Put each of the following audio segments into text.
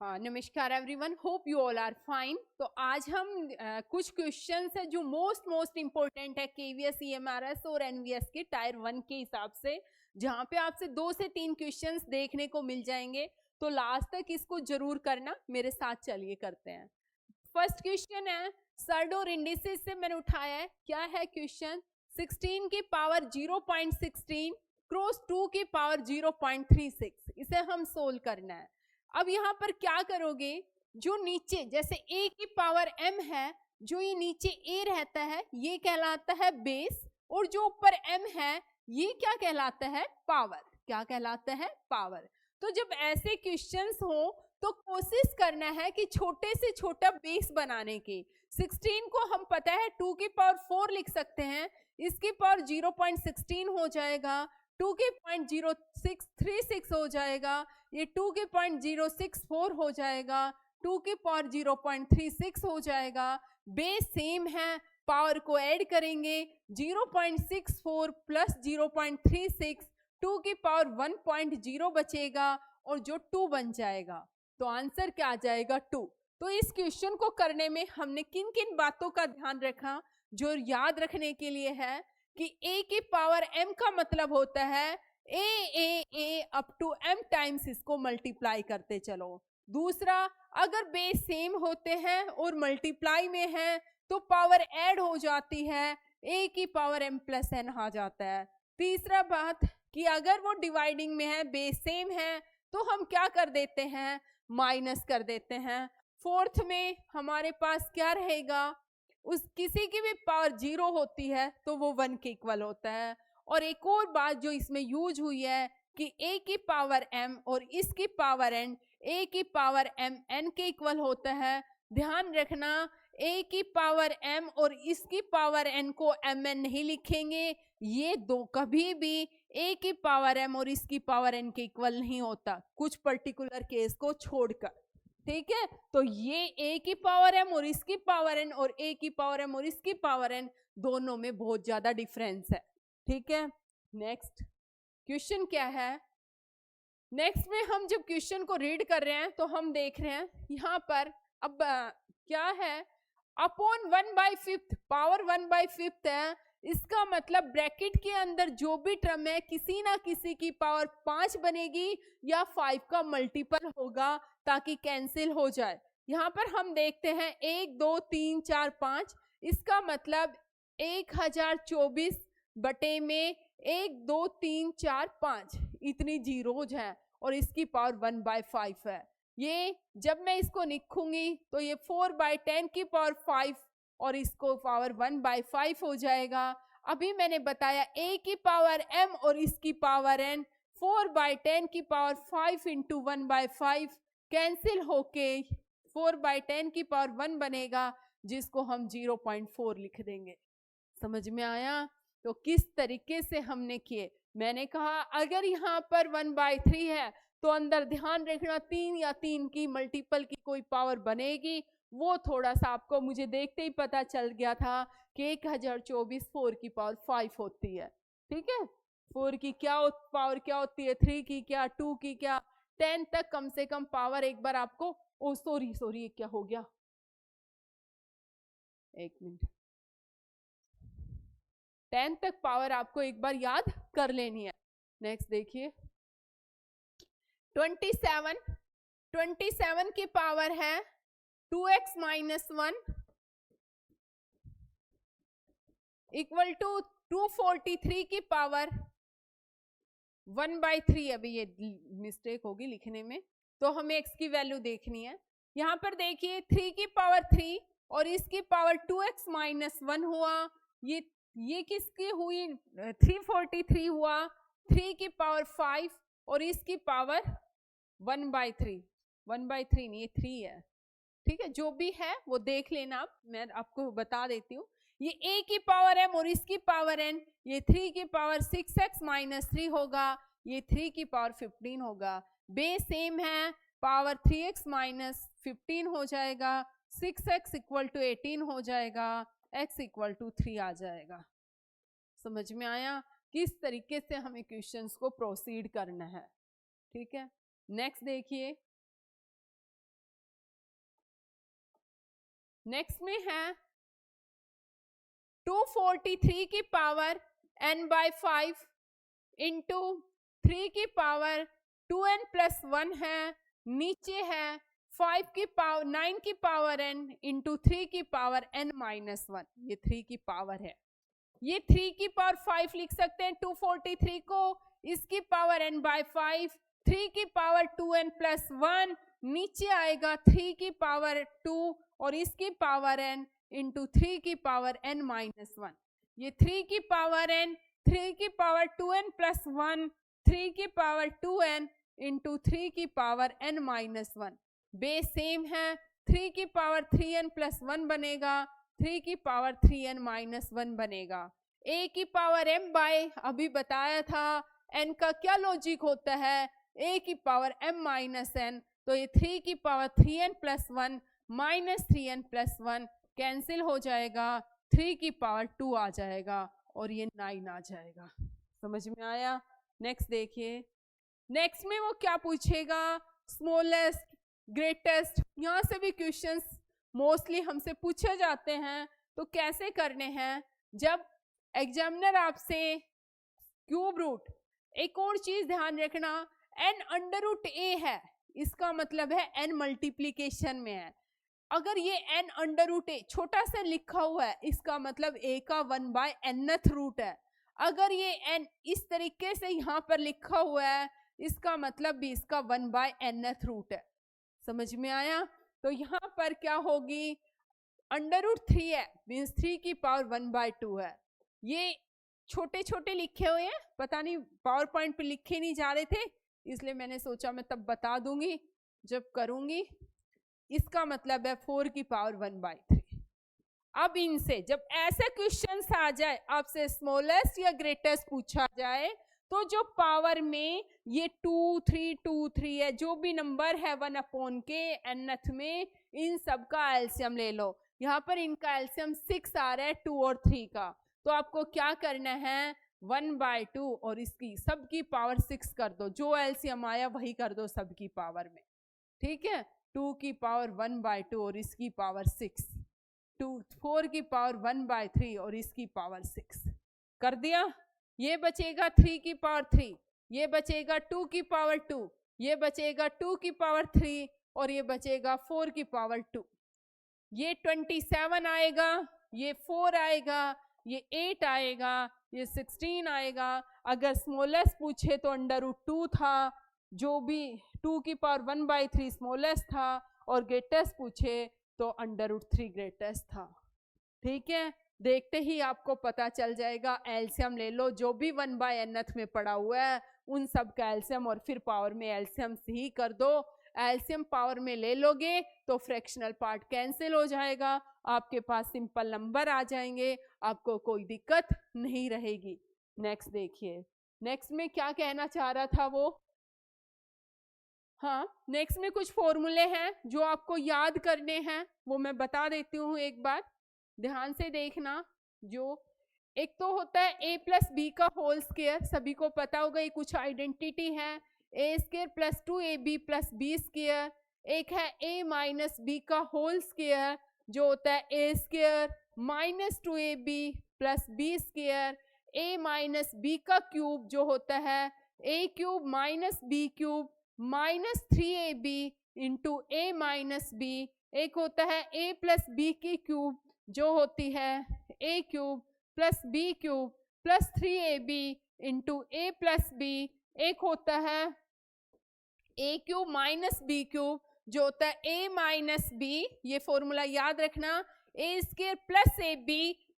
हाँ, नमस्कार everyone, hope you all are fine. तो आज हम कुछ क्वेश्चंस है जो मोस्ट इंपॉर्टेंट है केवीएस, ईएमआरएस और एनवीएस के टायर 1 के हिसाब से, जहाँ पे आपसे 2 से 3 क्वेश्चंस देखने को मिल जाएंगे। तो लास्ट तक इसको जरूर करना, मेरे साथ चलिए करते हैं। फर्स्ट क्वेश्चन है सर्ड और इंडिसेस से मैंने उठाया है। क्या है क्वेश्चन? 16 की पावर 0.16 क्रॉस 2 की पावर 0.36, इसे हम सोल्व करना है। अब यहाँ पर क्या करोगे, जो नीचे जैसे a की पावर m है, जो ये नीचे a रहता है ये कहलाता है बेस, और जो ऊपर m है ये क्या कहलाता है? पावर। क्या कहलाता है? पावर। तो जब ऐसे क्वेश्चंस हो तो कोशिश करना है कि छोटे से छोटा बेस बनाने की। 16 को हम पता है 2 की पावर 4 लिख सकते हैं, इसकी पावर 0.16 हो जाएगा, 2 के 0.0636 हो जाएगा, ये 2 के 0.064 हो जाएगा, 2 के पावर 0.36 हो जाएगा। बेस सेम है, पावर को ऐड करेंगे, 0.64 प्लस 0.36, 2 की पावर 1.0 बचेगा और जो 2 बन जाएगा। तो आंसर क्या आ जाएगा? 2। तो इस क्वेश्चन को करने में हमने किन किन बातों का ध्यान रखा जो याद रखने के लिए है कि a की पावर m का मतलब होता है a up to m times इसको मल्टीप्लाई करते चलो। दूसरा, अगर बेस सेम होते हैं और मल्टीप्लाई में है तो पावर ऐड हो जाती है, a की पावर m प्लस n आ जाता है। तीसरा बात कि अगर वो डिवाइडिंग में है, बेस सेम है, तो हम क्या कर देते हैं? माइनस कर देते हैं। फोर्थ में हमारे पास क्या रहेगा? उस किसी की भी पावर 0 होती है तो वो 1 के इक्वल होता है। और एक और बात जो इसमें यूज हुई है कि a की पावर m और इसकी पावर n, a की पावर m n के इक्वल होता है। ध्यान रखना, a की पावर m और इसकी पावर n को mn नहीं लिखेंगे, ये दो कभी भी a की पावर m और इसकी पावर n के इक्वल नहीं होता, कुछ पर्टिकुलर केस को छोड़कर। ठीक है, तो ये a की पावर m और इसकी पावर n और a की पावर m और इसकी पावर n, दोनों में बहुत ज्यादा डिफरेंस है। ठीक है, नेक्स्ट क्वेश्चन क्या है? नेक्स्ट में हम जब क्वेश्चन को रीड कर रहे हैं तो हम देख रहे हैं यहाँ पर अब क्या है, अपॉन 1/5, पावर 1/5 है। इसका मतलब ब्रैकेट के अंदर जो भी टर्म है किसी ना किसी की पावर 5 बनेगी या 5 का मल्टीपल होगा ताकि कैंसिल हो जाए। यहाँ पर हम देखते हैं 1 2 3 4 5, इसका मतलब 1024 बटे में 1 2 3 4 5 इतनी जीरोज हैं और इसकी पावर 1/5 है। ये जब मैं इसको लिखूंगी तो ये 4/10 की पावर 5 और इसको पावर 1/5 हो जाएगा। अभी मैंने बताया a की पावर m और इसकी पावर n, 4/10 की पावर 5 इंटू 1/5 कैंसिल होके 4/10 की पावर 1 बनेगा, जिसको हम 0.4 लिख देंगे। समझ में आया? तो किस तरीके से हमने किए, मैंने कहा अगर यहाँ पर 1/3 है तो अंदर ध्यान रखना 3 या 3 की मल्टीपल की कोई पावर बनेगी। वो थोड़ा सा आपको मुझे देखते ही पता चल गया था कि 1024 4 की पावर 5 होती है। ठीक है, 4 की क्या पावर क्या होती है, 3 की क्या, 2 की क्या, 10 तक कम से कम पावर एक बार आपको, ओ सॉरी क्या हो गया, एक मिनट, 10 तक पावर आपको एक बार याद कर लेनी है। नेक्स्ट देखिए 27 की पावर है 2x माइनस 1 इक्वल टू 243 की पावर 1/3। अभी ये मिस्टेक होगी लिखने में, तो हमें x की वैल्यू देखनी है। यहाँ पर देखिए 3 की पावर 3 और इसकी पावर 2x माइनस 1 हुआ, ये किसकी हुई? 343 हुआ, 3 की पावर 5 और इसकी पावर 1/3, 1/3 नहीं, ये 3 है। ठीक है, जो भी है वो देख लेना आप, मैं आपको बता देती हूँ। ये a की पावर m और इसकी पावर n, ये 3 की पावर 6x माइनस 3 होगा, ये 3 की पावर 15 होगा। बेस सेम है, पावर 3x माइनस 15 हो जाएगा, 6x इक्वल टू 18 हो जाएगा, x इक्वल टू 3 आ जाएगा। समझ में आया किस तरीके से हमें क्वेश्चंस को प्रोसीड करना है? ठीक है, नेक्स्ट देखिए नेक्स्ट में है 243 की पावर n/5 इंटू 3 की पावर 2n+1 है, नीचे है 5 की पावर 9 की पावर n इंटू 3 की पावर n-1, ये 3 की पावर है। ये 3 की पावर 5 लिख सकते हैं 243 को, इसकी पावर n/5, 3 की पावर 2n+1, नीचे आएगा 3 की पावर 2 और इसकी पावर n इंटू 3 की पावर n-1। ये 3 की पावर n, 3 की पावर 2n+1, 3 की पावर 2n इंटू 3 की पावर n-1, बेस सेम है, 3 की पावर 3n+1 बनेगा, 3 की पावर 3n-1 बनेगा। a की पावर m बाय अभी बताया था n का क्या लॉजिक होता है, a की पावर m-n, तो ये 3 की power 3n+1 minus 3n+1 cancel हो जाएगा, 3 की पावर 2 आ जाएगा और ये 9 आ जाएगा। समझ में आया? नेक्स्ट देखिए, नेक्स्ट में वो क्या पूछेगा, स्मॉलेस्ट, ग्रेटेस्ट, यहाँ से भी क्वेश्चंस मोस्टली हमसे पूछे जाते हैं। तो कैसे करने हैं, जब एग्जामिनर आपसे क्यूब रूट, एक और चीज ध्यान रखना, n√a है, इसका मतलब है n मल्टीप्लीकेशन में है। अगर ये n√a छोटा सा लिखा हुआ है, इसका मतलब a का 1/nth रूट है। अगर ये n इस तरीके से यहाँ पर लिखा हुआ है, इसका मतलब भी इसका 1/nth रूट है। समझ में आया? तो यहाँ पर क्या होगी, √3 है, मीन्स 3 की पावर 1/2 है। ये छोटे छोटे लिखे हुए हैं, पता नहीं पावर पॉइंट पे लिखे नहीं जा रहे थे, इसलिए मैंने सोचा मैं तब बता दूंगी जब करूंगी। इसका मतलब है 4 की पावर 1/3। अब इनसे जब ऐसे क्वेश्चंस आ जाए, आपसे स्मॉलेस्ट या ग्रेटेस्ट पूछा जाए, तो जो पावर में ये 2 3 2 3 है, जो भी नंबर है 1/k nth में, इन सब का एलसीएम ले लो। यहाँ पर इनका एलसीएम 6 आ रहा है, 2 और 3 का, तो आपको क्या करना है, 1/2 और इसकी सबकी पावर 6 कर दो, जो एलसीएम आया वही कर दो सबकी पावर में। ठीक है, 2 की पावर 1/2 और इसकी पावर 6, 4 की पावर 1/3 और इसकी पावर 6 कर दिया। ये बचेगा 3 की पावर 3, ये बचेगा 2 की पावर 2, ये बचेगा 2 की पावर 3 और ये बचेगा 4 की पावर 2। ये 27 आएगा, ये 4 आएगा, ये 8 आएगा, ये 16 आएगा। अगर स्मॉलेस्ट पूछे तो √2 था, जो भी 2 की पावर 1/3 स्मॉलेस्ट था, और ग्रेटेस्ट पूछे तो √3 ग्रेटेस्ट था। ठीक है, देखते ही आपको पता चल जाएगा। एलसीएम ले लो, जो भी 1/nth में पड़ा हुआ है उन सब का एलसीएम, और फिर पावर में एलसीएम से ही कर दो। एलसीएम पावर में ले लोगे तो फ्रैक्शनल पार्ट कैंसिल हो जाएगा, आपके पास सिंपल नंबर आ जाएंगे, आपको कोई दिक्कत नहीं रहेगी। नेक्स्ट देखिए, नेक्स्ट में क्या कहना चाह रहा था वो, हाँ, नेक्स्ट में कुछ फॉर्मूले हैं जो आपको याद करने हैं, वो मैं बता देती हूँ एक बार, ध्यान से देखना। जो एक तो होता है a+b का होल स्क्वायर, सभी को पता होगा, ये कुछ आइडेंटिटी है, a² + 2ab + b²। एक है a-b का होल स्क्वायर, जो होता है a² - 2ab + b²। a-b का क्यूब जो होता है a³ - b³ -3ab into a-b। एक होता है a + b की क्यूब, जो होती है a³ + b³ + 3ab into a + b। एक होता है a³ - b³, जो होता है a - b, ये फॉर्मूला याद रखना, a² + ab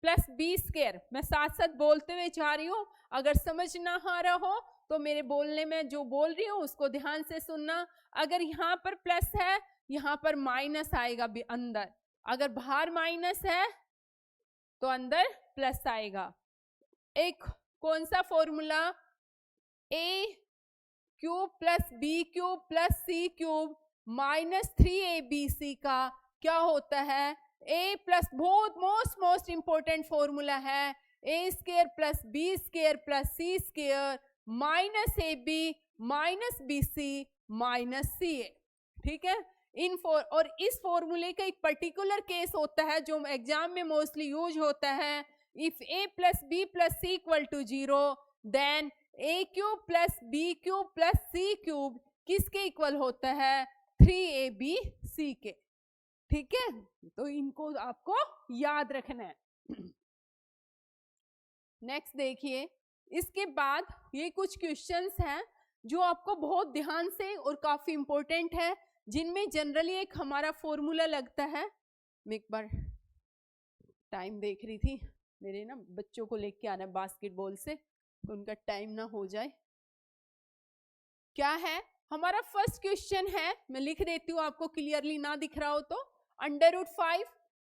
+ b²। मैं साथ साथ बोलते हुए जा रही हूँ, अगर समझ ना आ रहा हो तो मेरे बोलने में जो बोल रही हूँ उसको ध्यान से सुनना। अगर यहाँ पर प्लस है, यहाँ पर माइनस आएगा भी अंदर, अगर बाहर माइनस है तो अंदर प्लस आएगा। एक कौन सा formula, a³ + b³ + c³ -3abc का क्या होता है, a प्लस, बहुत मोस्ट इंपॉर्टेंट फॉर्मूला है, a² + b² + c² -ab - bc - ca। ठीक है, और इस फॉर्मूले का एक पर्टिकुलर केस होता है जो एग्जाम में मोस्टली यूज होता है, if a plus b plus c equal to 0 then a cube plus b cube plus c cube किसके इक्वल होता है, 3abc के। ठीक है, तो इनको आपको याद रखना है। नेक्स्ट देखिए, इसके बाद ये कुछ क्वेश्चंस हैं जो आपको बहुत ध्यान से और काफी इंपॉर्टेंट है, जिनमें जनरली एक हमारा फॉर्मूला लगता है। मैं एक बार टाइम देख रही थी, मेरे ना बच्चों को लेके आना है बास्केटबॉल से, तो उनका टाइम ना हो जाए। क्या है हमारा फर्स्ट क्वेश्चन है, मैं लिख देती हूँ आपको क्लियरली ना दिख रहा हो तो, √5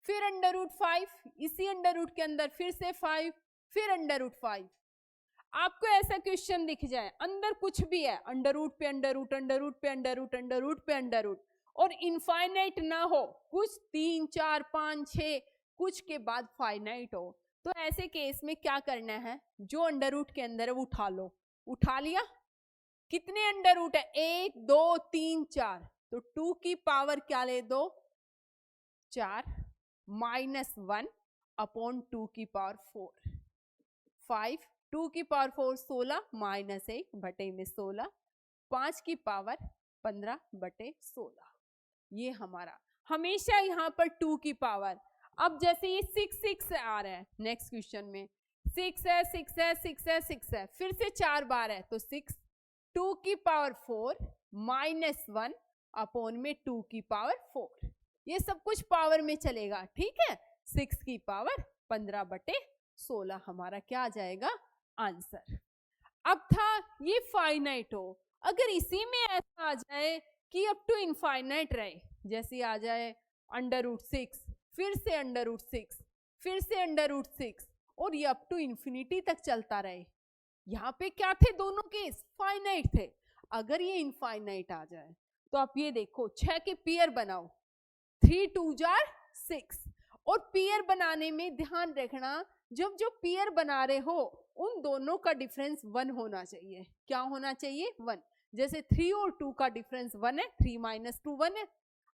फिर √5, इसी √ के अंदर फिर से 5 फिर √5। आपको ऐसा क्वेश्चन दिख जाए, अंदर कुछ भी है, √ पे √ पे √ और इनफाइनाइट ना हो, कुछ 3 4 5 6 कुछ के बाद फाइनाइट हो, तो ऐसे केस में क्या करना है, जो √ के अंदर है वो उठा लो। उठा लिया, कितने √ है, 1 2 3 4, तो 2 की पावर क्या ले दो, 4 -1 अपॉन 2 की पावर 4, 5 2 की पावर 4 16 -1 बटे में 16, 5 की पावर 15 बटे 16। ये हमारा हमेशा यहाँ पर 2 की पावर। अब जैसे ये 6 6 आ रहा है, नेक्स्ट क्वेश्चन में 6 है 6 है 6 है 6 है, फिर से 4 बार है, तो 6 2 की पावर 4 -1 अपॉन में 2 की पावर 4, ये सब कुछ पावर में चलेगा। ठीक है, 6 की पावर 15 बटे 16 हमारा क्या आ जाएगा, आंसर। अब था ये फाइनाइट हो, अगर इसी में ऐसा आ जाए कि अप टू इनफाइनाइट रहे, जैसे आ जाए √6 फिर से √6 फिर से √6 और ये अप टू इन्फिनिटी तक चलता रहे, यहाँ पे क्या थे, दोनों केस फाइनाइट थे। अगर ये इनफाइनाइट आ जाए तो आप ये देखो 6 के पेयर बनाओ, 3 2 6, और पेयर बनाने में ध्यान रखना, जब जो पेयर बना रहे हो उन दोनों का डिफरेंस 1 होना चाहिए। क्या होना चाहिए, 1। जैसे 3 और 2 का डिफरेंस 1 है, 3 - 2 1 है,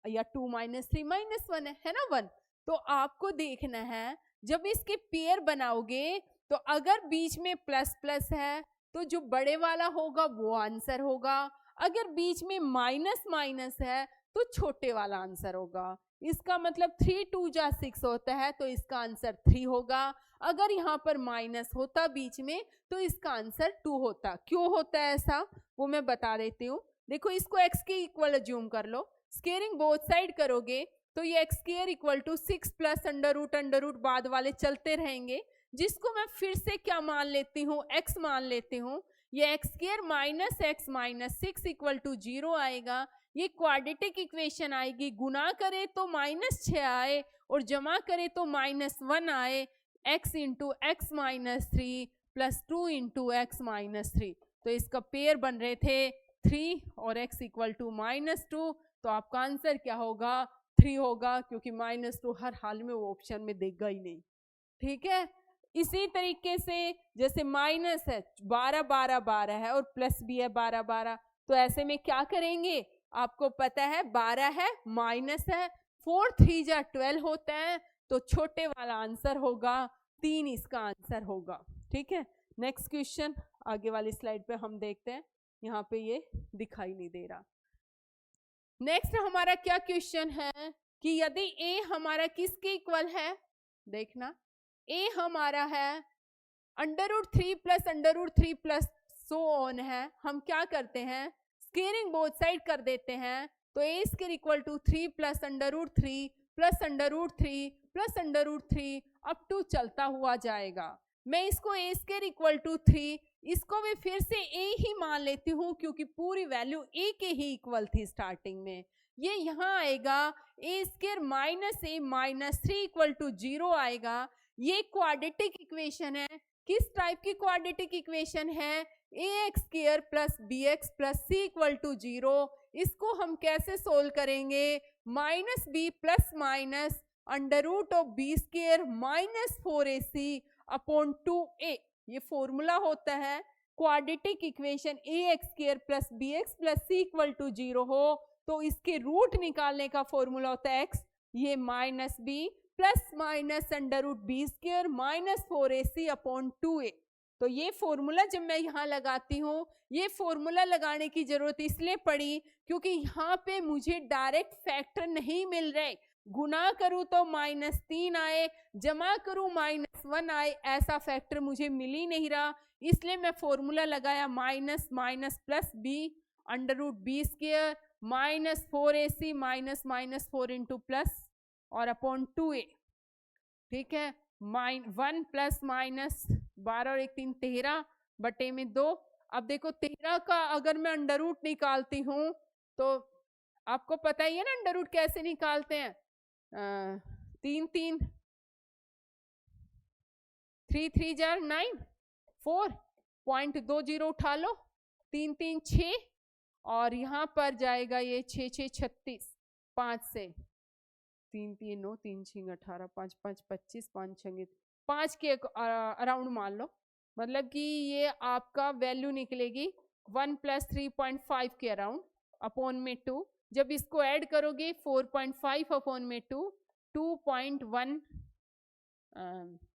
या 2 - 3 -1 है ना 1। तो आपको देखना है जब इसके पेयर बनाओगे तो अगर बीच में प्लस प्लस है तो जो बड़े वाला होगा वो आंसर होगा, अगर बीच में माइनस माइनस है तो छोटे वाला आंसर होगा। इसका मतलब 3 2 6 होता है, तो इसका आंसर 3 होगा। अगर यहाँ पर माइनस होता बीच में तो इसका आंसर 2 होता। क्यों होता है ऐसा, वो मैं बता देती हूँ। देखो, इसको x के इक्वल अज्यूम कर लो, स्केयरिंग बोथ साइड करोगे तो ये x² इक्वल टू 6 प्लस √ बाद वाले चलते रहेंगे, जिसको मैं फिर से क्या मान लेती हूँ, x मान लेती हूँ। ये x² minus x minus 6 equal to 0 आएगा। ये क्वाड्रेटिक इक्वेशन आएगी, गुना करे तो -6 आए और जमा करे तो -1 आए, x into x minus 3 plus 2 into x minus 3। तो इसका पेयर बन रहे थे 3 और x इक्वल टू -2, तो आपका आंसर क्या होगा, 3 होगा, क्योंकि -2 हर हाल में वो ऑप्शन में देगा ही नहीं। ठीक है, इसी तरीके से जैसे माइनस है 12 12 12 है और प्लस भी है 12 12, तो ऐसे में क्या करेंगे, आपको पता है 12 है माइनस है, 4 3 12 होता है, तो छोटे वाला आंसर होगा 3, इसका आंसर होगा। ठीक है, नेक्स्ट क्वेश्चन आगे वाली स्लाइड पे हम देखते हैं, यहाँ पे ये दिखाई नहीं दे रहा। नेक्स्ट हमारा क्या क्वेश्चन है कि यदि a हमारा किसके इक्वल है, देखना a हमारा है √3 प्लस √3 प्लस सो ऑन है, हम क्या करते हैं, स्केयरिंग बोथ साइड कर देते हैं, तो a² equal to 3 plus √3 plus √3 plus √3 up to चलता हुआ जाएगा। मैं इसको a² इक्वल टू 3, इसको भी फिर से a ही मान लेती हूँ, क्योंकि पूरी वैल्यू a के ही इक्वल थी स्टार्टिंग में। ये यहाँ आएगा a² minus a minus 3 equal to 0 आएगा। ये क्वाड्रेटिक इक्वेशन है, किस टाइप की क्वाड्रेटिक इक्वेशन है, ax² plus bx plus c equal to 0। इसको हम कैसे सोल्व करेंगे, -b plus minus √b² minus 4ac upon 2a, ये फॉर्मूला होता है। Quadratic equation ax² plus bx plus c equal to 0 हो तो इसके रूट निकालने का फॉर्मूला होता है x, ये minus b plus minus under root b square minus 4ac upon 2a। तो ये फॉर्मूला जब मैं यहाँ लगाती हूँ, ये फॉर्मूला लगाने की जरूरत इसलिए पड़ी क्योंकि यहाँ पे मुझे डायरेक्ट फैक्टर नहीं मिल रहे। गुना करूँ तो -3 आए, जमा करूँ -1 आए, ऐसा फैक्टर मुझे मिल ही नहीं रहा। इसलिए मैं फॉर्मूला लगाया minus minus plus b under root b square minus 4ac minus minus 4 into plus और अपॉन 2a। ठीक है, 1 प्लस माइनस 12 और 1 3 13 बटे में 2। अब देखो 13 का अगर मैं अंडर रूट निकालती हूँ तो आपको पता ही है ना अंडर रूट कैसे निकालते हैं। 3 3 3 3 जार 9 4.20 उठा लो, 3 3 6 और यहाँ पर जाएगा ये 6 6 36, 5 से 3 3 9 3 6 18 5 5 25 5 6 5 के अराउंड मान लो, मतलब कि ये आपका वैल्यू निकलेगी 1 प्लस 3.5 के अराउंड अपॉन में 2। जब इसको ऐड करोगे 4.5 अपॉन में 2 2.1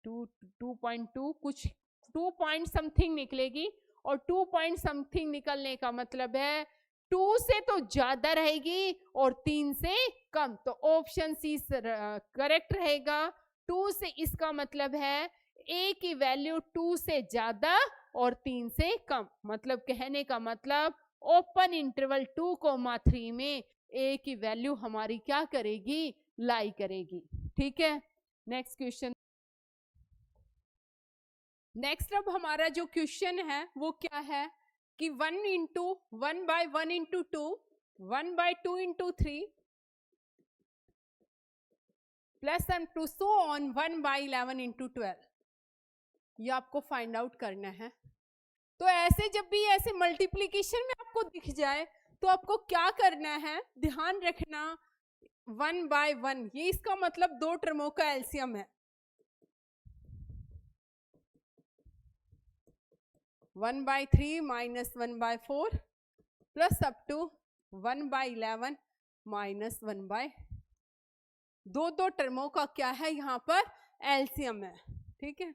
2.2 कुछ 2 पॉइंट समथिंग निकलेगी। और 2 पॉइंट समथिंग निकलने का मतलब है 2 से तो ज्यादा रहेगी और 3 से कम, तो ऑप्शन सी करेक्ट रहेगा। 2 से इसका मतलब है ए की वैल्यू 2 से ज्यादा और 3 से कम, मतलब कहने का मतलब ओपन इंटरवल 2,3 में ए की वैल्यू हमारी क्या करेगी, लाई करेगी। ठीक है, नेक्स्ट क्वेश्चन। नेक्स्ट अब हमारा जो क्वेश्चन है वो क्या है कि 1 into 1 by 1 into 2 1 by 2 into 3 plus and to so on 1 by 11 into 12, ये आपको फाइंड आउट करना है। तो ऐसे जब भी ऐसे मल्टीप्लीकेशन में आपको दिख जाए तो आपको क्या करना है, ध्यान रखना 1 बाय 1, ये इसका मतलब 2 टर्मों का एलसीएम है। 1 by 3 minus 1 by 4 plus up to 1 by 11 minus 1 by, दो टर्मों का क्या है यहाँ पर एलसीएम है। ठीक है,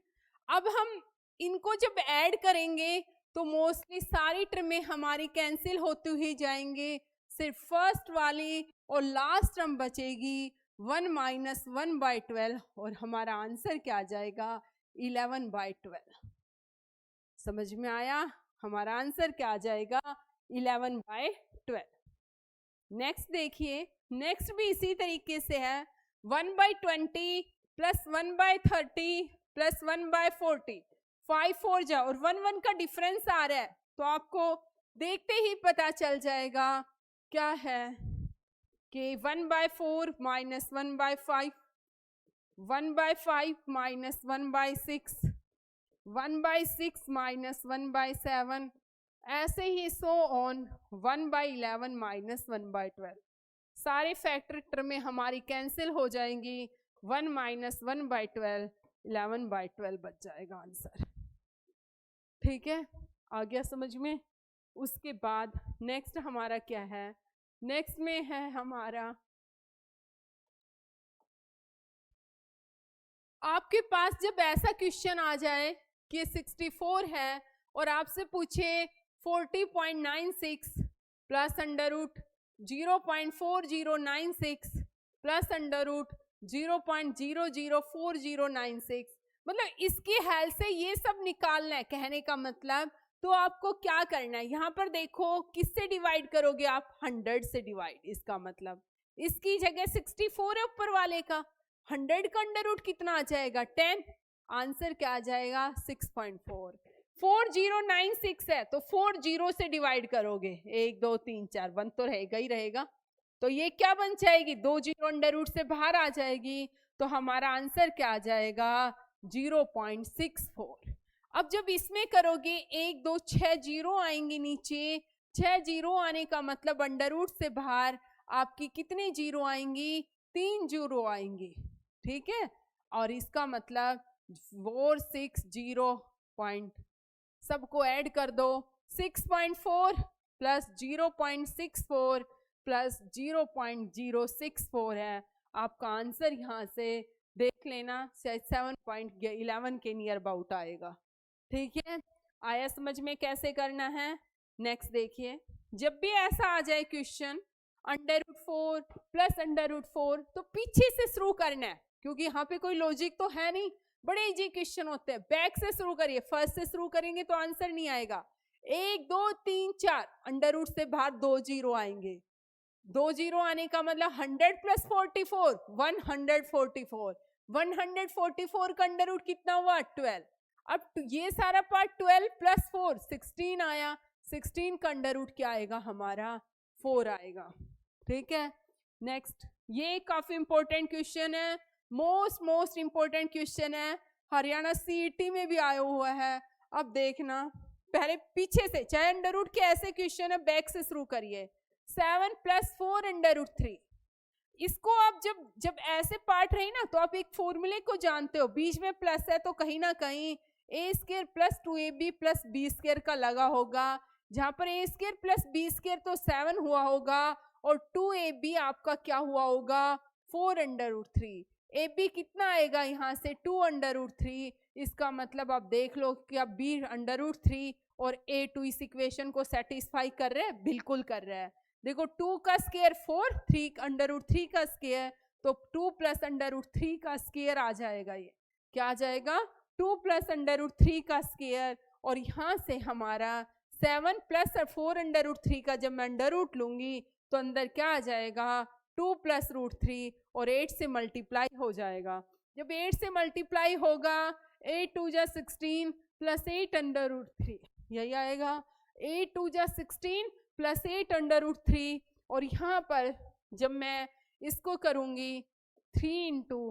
अब हम इनको जब ऐड करेंगे तो मोस्टली सारी टर्में हमारी कैंसिल होती हुई जाएंगे, सिर्फ फर्स्ट वाली और लास्ट टर्म बचेगी 1 माइनस 1 बाय 12 और हमारा आंसर क्या आ जाएगा 11 बाय 12। समझ में आया, हमारा आंसर क्या आ जाएगा 11 बाय 12। नेक्स्ट देखिए, नेक्स्ट भी इसी तरीके से है 1 by 20 plus 1 by 30 plus 1 by 40, 5 4 जा और 1 1 का डिफरेंस आ रहा है तो आपको देखते ही पता चल जाएगा क्या है कि 1 by 4 minus 1 by 5, 1 by 5 minus 1 by 6, 1 by 6 minus 1 by 7, ऐसे ही so on 1 by 11 minus 1 by 12। सारे फैक्टर में हमारी कैंसिल हो जाएंगी, 1 माइनस 1 बाय 12 11 बाय 12 बच जाएगा आंसर। ठीक है, आ गया समझ में। उसके बाद नेक्स्ट हमारा क्या है, नेक्स्ट में है हमारा, आपके पास जब ऐसा क्वेश्चन आ जाए कि 64 है और आपसे पूछे 40.96 plus under root 0.4096 plus under root 0.004096, मतलब इसकी हेल्प से ये सब निकालना है कहने का मतलब। तो आपको क्या करना है, यहाँ पर देखो किससे डिवाइड करोगे आप, 100 से डिवाइड। इसका मतलब इसकी जगह 64 है ऊपर वाले का, 100 का अंडर रूट कितना आ जाएगा 10, आंसर क्या आ जाएगा 6.4। 4096 है तो 40 से डिवाइड करोगे, 1 2 3 4 1 तो रहेगा ही रहेगा, तो ये क्या बन जाएगी 2 जीरो अंडर रूट से बाहर आ जाएगी, तो हमारा आंसर क्या आ जाएगा 0.64। अब जब इसमें करोगे 1 2 6 जीरो आएंगे नीचे, 6 जीरो आने का मतलब अंडर रूट से बाहर आपकी कितने जीरो आएंगी, 3 जीरो आएंगी। ठीक है, और इसका मतलब 460 पॉइंट, सबको ऐड कर दो, 6.4 प्लस 0.64 प्लस 0.064 है। आपका आंसर यहाँ से देख लेना 7.11 के नियर अबाउट आएगा। ठीक है, आया समझ में कैसे करना है। नेक्स्ट देखिए, जब भी ऐसा आ जाए क्वेश्चन √4 प्लस √4 तो पीछे से शुरू करना है, क्योंकि यहाँ पे कोई लॉजिक तो है नहीं, बड़े इजी क्वेश्चन होते हैं। बैक से शुरू करिए, फर्स्ट से शुरू करेंगे तो आंसर नहीं आएगा। 1 2 3 4 अंडर से बाहर 2 जीरो आएंगे, 2 जीरो आने का मतलब 100 प्लस 44 144, 144 का अंडर रूट कितना हुआ 12। अब ये सारा पार्ट 12 प्लस 4 16 आया, 16 का अंडर रूट क्या आएगा हमारा 4 आएगा। ठीक है, नेक्स्ट ये काफी इंपॉर्टेंट क्वेश्चन है, मोस्ट इंपॉर्टेंट क्वेश्चन है, हरियाणा सीईटी में भी आया हुआ है। अब देखना पहले पीछे से, चाहे अंडर रूट के ऐसे क्वेश्चन है बैक से शुरू करिए। 7 प्लस 4 अंडर रूट 3, इसको आप जब ऐसे पार्ट रही ना तो आप एक फॉर्मूले को जानते हो, बीच में प्लस है तो कहीं ना कहीं a² plus 2ab plus b² का लगा होगा, जहां पर a² प्लस b² तो 7 हुआ होगा और 2ab आपका क्या हुआ होगा 4 अंडर रूट 3। ab कितना आएगा यहाँ से 2 अंडर रूट 3, इसका मतलब आप देख लो कि अब b अंडर रूट 3 और a2 इस इक्वेशन को सेटिस्फाई कर रहे हैं, बिल्कुल कर रहा है। देखो 2 का स्क्वायर 4, 3 अंडर रूट 3 का स्क्वायर, तो 2 प्लस अंडर रूट 3 का स्क्वायर आ जाएगा। ये क्या आ जाएगा 2 प्लस अंडर रूट 3 का स्क्वायर, और यहाँ से हमारा 7 प्लस 4 अंडर रूट 3 का जब मैं अंडर रूट लूंगी तो अंदर क्या आ जाएगा 2 प्लस रूट 3 और 8 से मल्टीप्लाई हो जाएगा। जब 8 से मल्टीप्लाई होगा 8 2 जा 16 प्लस 8 अंडर रूट 3, यही आएगा 8 2 जा 16 प्लस 8 अंडर रूट 3, और यहाँ पर जब मैं इसको करूंगी 3 इंटू,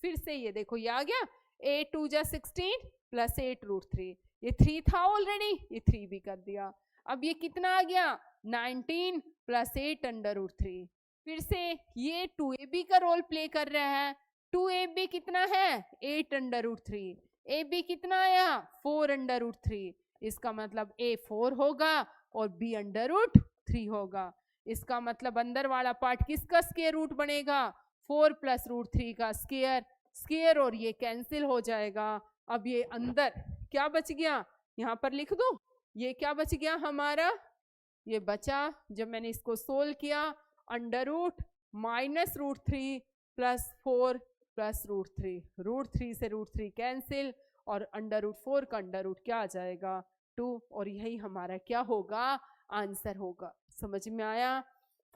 फिर से ये देखो ये आ गया 8 2 जा 16 प्लस 8 रूट 3, ये 3 था ऑलरेडी, ये 3 भी कर दिया। अब ये कितना आ गया 19 प्लस 8 अंडर रूट 3, फिर से ये 2ab का रोल प्ले कर रहा है। 2ab कितना है 8 अंडर रूट 3, ab कितना आया 4 अंडर रूट 3, इसका मतलब a 4 होगा और b अंडर रूट 3 होगा। इसका मतलब अंदर वाला पार्ट किसका स्क्वायर रूट बनेगा 4 प्लस रूट 3 का स्क्वायर, और ये कैंसिल हो जाएगा। अब ये अंदर क्या बच गया, यहाँ पर लिख दूं, ये क्या बच गया हमारा, ये बचा जब मैंने इसको सोल्व किया under root minus root 3 plus 4 plus root 3, root 3 से रूट 3 कैंसिल, और अंडर रूट 4 का अंडर रूट क्या आ जाएगा 2, और यही हमारा क्या होगा आंसर होगा। समझ में आया।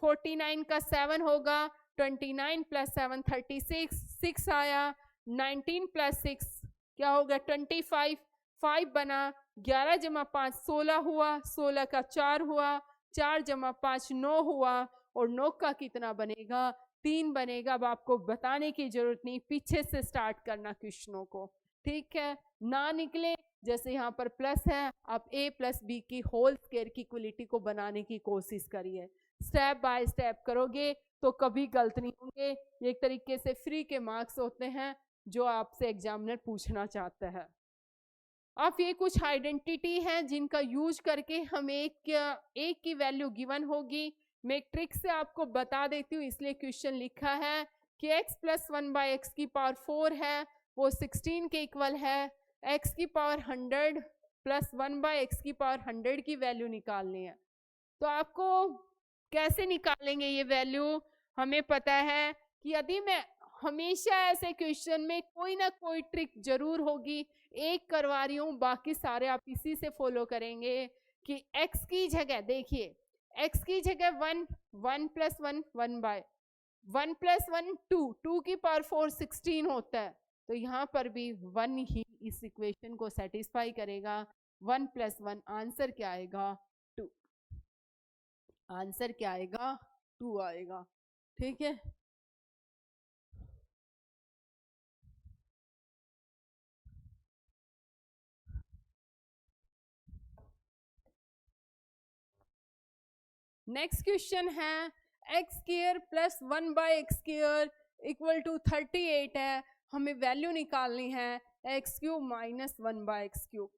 49 का 7 होगा, 29 प्लस 7 36, 6 आया, 19 प्लस 6 क्या होगा 25, 5 बना, 11 जमा 5 16 हुआ, 16 का 4 हुआ, 4 जमा 5 9 हुआ, और 9 का कितना बनेगा 3 बनेगा। अब आपको बताने की जरूरत नहीं, पीछे से स्टार्ट करना क्वेश्चनों को। ठीक है, ना निकले जैसे यहाँ पर प्लस है, आप a प्लस बी की होल स्क्वायर की इक्वलिटी को बनाने की कोशिश करिए, स्टेप बाय स्टेप करोगे तो कभी गलत नहीं होंगे। ये एक तरीके से फ्री के मार्क्स होते हैं जो आपसे एग्जामिनर पूछना चाहता है। अब ये कुछ आइडेंटिटी हैं जिनका यूज करके हम एक की वैल्यू गिवन होगी। मैं एक ट्रिक से आपको बता देती हूँ, इसलिए क्वेश्चन लिखा है कि x प्लस 1 बाई एक्स की पावर 4 है, वो 16 के इक्वल है। x की पावर 100 प्लस 1 बाई एक्स की पावर 100 की वैल्यू निकालनी है। तो आपको कैसे निकालेंगे ये वैल्यू, हमें पता है कि यदि मैं हमेशा ऐसे क्वेश्चन में कोई ना कोई ट्रिक जरूर होगी, एक करवा रही हूँ बाकी सारे आप इसी से फॉलो करेंगे कि x की जगह देखिए, x की जगह 1 1 प्लस 1 1 बाय 1 प्लस 1 2 2 की पावर 4 16 होता है, तो यहाँ पर भी 1 ही इस इक्वेशन को सेटिस्फाई करेगा। 1 प्लस 1 आंसर क्या आएगा 2, आंसर क्या आएगा 2 आएगा। ठीक है, नेक्स्ट क्वेश्चन है x square plus 1 by x square equal to 38 है, हमें वैल्यू निकालनी है x cube minus 1 by x cube.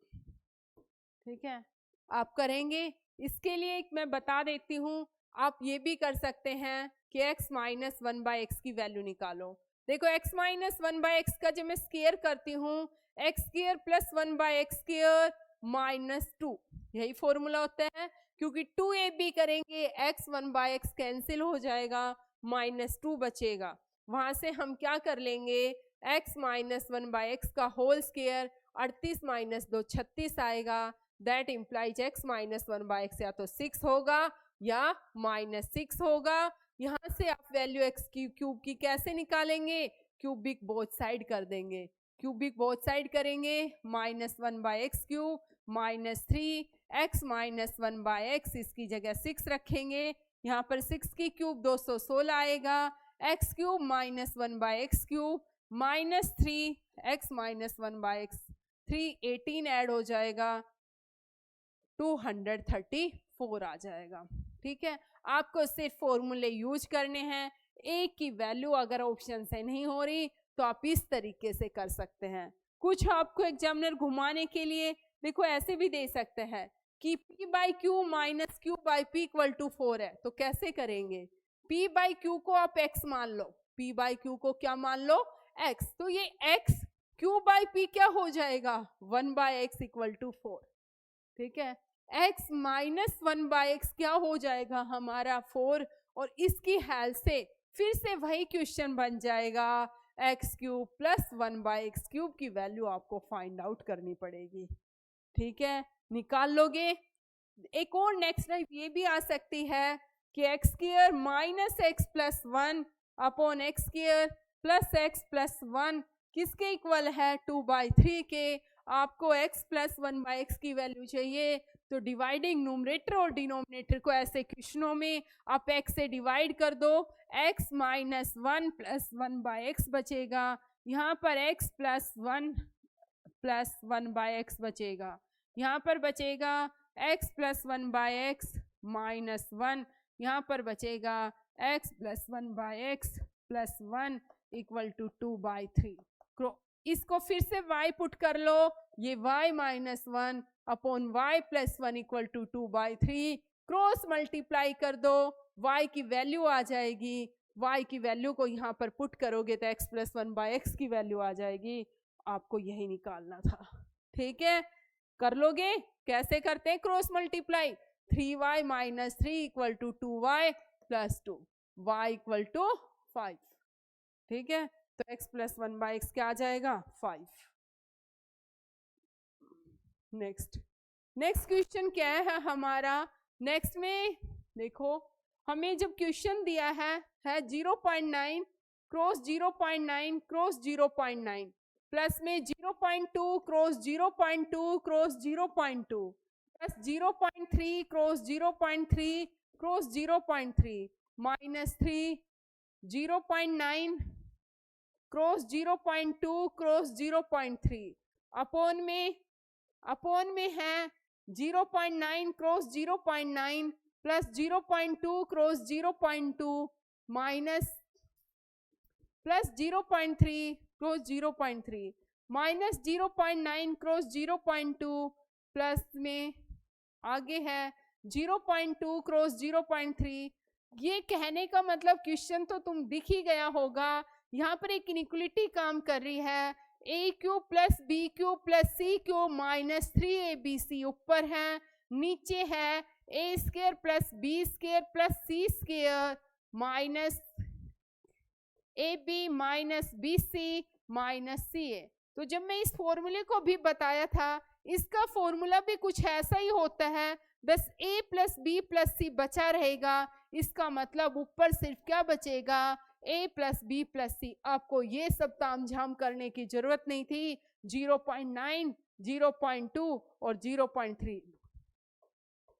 ठीक है, आप करेंगे, इसके लिए एक मैं बता देती हूँ, आप ये भी कर सकते हैं कि x माइनस 1/x की वैल्यू निकालो। देखो x माइनस 1/x का जब मैं स्क्वायर करती हूँ, x square plus 1/x square minus 2, यही फॉर्मूला होता है। क्योंकि 2ab करेंगे x 1/x कैंसिल हो जाएगा, माइनस 2 बचेगा। वहां से हम क्या कर लेंगे, x माइनस 1/x का होल स्क्वायर 38 माइनस 2 36 आएगा। That implies x minus 1/x या तो 6 होगा या माइनस 6 होगा। यहाँ से आप वैल्यू x क्यूब की कैसे निकालेंगे, क्यूबिक बोथ साइड कर देंगे। क्यूबिक बोथ साइड करेंगे, minus 1/x cube minus 3x minus 1/x, इसकी जगह 6 रखेंगे। यहाँ पर 6 की क्यूब 216 आएगा। x cube minus 1/x cube minus 3x minus 1/x 3 18 add हो जाएगा, 234 आ जाएगा। ठीक है, आपको सिर्फ फॉर्मूले यूज करने हैं। एक की वैल्यू अगर ऑप्शन से नहीं हो रही तो आप इस तरीके से कर सकते हैं। कुछ आपको एग्जामिनर घुमाने के लिए देखो ऐसे भी दे सकते हैं कि p by q minus q by p equal to 4 है, तो कैसे करेंगे, p बाई क्यू को आप x मान लो, p बाई क्यू को क्या मान लो, x, तो ये x q बाई p क्या हो जाएगा, 1/x इक्वल टू 4। ठीक है, x माइनस 1/x क्या हो जाएगा हमारा 4, और इसकी हेल्प से फिर से वही क्वेश्चन बन जाएगा, x cube plus 1/x cube की वैल्यू आपको फाइंड आउट करनी पड़ेगी। ठीक है, निकाल लोगे। एक और नेक्स्ट टाइप ये भी आ सकती है कि x square minus x plus 1 upon x square plus x plus 1 किसके इक्वल है, 2/3 के। आपको x प्लस 1/x की वैल्यू चाहिए, तो डिवाइडिंग न्यूमरेटर और डिनोमिनेटर को ऐसे क्वेश्चनों में आप x से डिवाइड कर दो, x माइनस 1 प्लस 1/x बचेगा। यहाँ पर x प्लस 1 प्लस 1/x बचेगा। यहाँ पर बचेगा x प्लस 1/x माइनस 1, यहाँ पर बचेगा x plus 1/x plus 1 equal to 2/3। इसको फिर से y पुट कर लो, ये y minus 1 upon y plus 1 equal to 2/3, cross multiply कर दो, y की वैल्यू आ जाएगी। y की वैल्यू को यहाँ पर पुट करोगे तो x प्लस 1/x की वैल्यू आ जाएगी। आपको यही निकालना था। ठीक है, कर लोगे, कैसे करते हैं cross multiply, 3y minus 3 equal to 2y plus 2, y equal to 5। ठीक है, तो x प्लस 1/x क्या आ जाएगा, 5। नेक्स्ट क्वेश्चन क्या है हमारा, नेक्स्ट में देखो हमें जब क्वेश्चन दिया है 0.9 क्रॉस 0.9 क्रॉस 0.9 प्लस में 0.2 cross 0.2 cross 0.2 plus 0.3 cross 0.3 cross 0.3 minus 3 0.9 cross 0.2 cross 0.3 upon में है 0.9 cross 0.9 plus 0.2 cross 0.2 minus plus 0.3 cross 0.3 minus 0.9 cross 0.2 plus में आगे है 0.2 क्रॉस 0.3। ये कहने का मतलब क्वेश्चन तो तुम दिख ही गया होगा, यहाँ पर एक इनइक्वालिटी काम कर रही है, a cube plus b cube plus c cube minus 3abc ऊपर है, नीचे है a square plus b square plus c square minus a b minus b c minus c a. तो जब मैं इस फॉर्मूले को भी बताया था, इसका फॉर्मूला भी कुछ ऐसा ही होता है, बस a प्लस बी प्लस सी बचा रहेगा। इसका मतलब ऊपर सिर्फ क्या बचेगा, a प्लस बी प्लस सी। आपको ये सब तामझाम करने की जरूरत नहीं थी। 0.9 0.2 और 0.3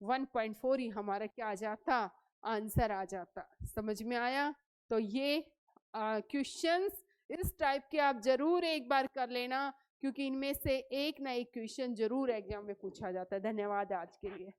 1.4 ही हमारा क्या आ जाता, आंसर आ जाता। समझ में आया? तो ये क्वेश्चंस इस टाइप के आप जरूर एक बार कर लेना, क्योंकि इनमें से एक ना एक क्वेश्चन जरूर एग्जाम में पूछा जाता है। धन्यवाद आज के लिए।